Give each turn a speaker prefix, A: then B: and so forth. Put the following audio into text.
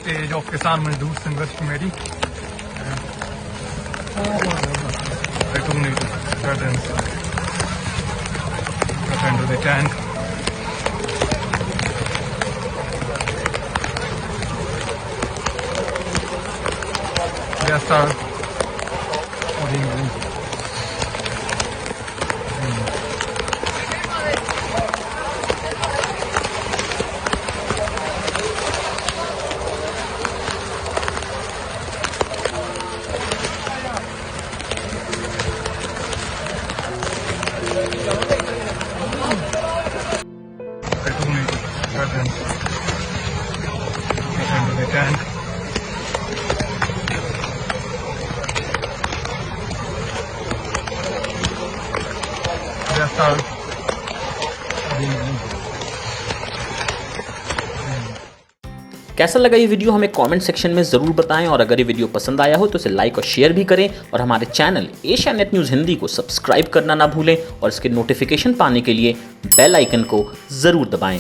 A: Stage of Kisan Mazdoor Sangharsh Committee. I don't need to get inside. Get into the tank. Yes, sir.
B: कैसा लगा ये video हमें comment section में ज़रूर बताएं और अगर ये वीडियो पसंद आया हो तो इसे लाइक और शेयर भी करें और हमारे channel Asia net news Hindi को सब्सक्राइब करना ना भूलें और इसके नोटिफिकेशन पाने के लिए बेल आइकन को ज़रूर दबाएं।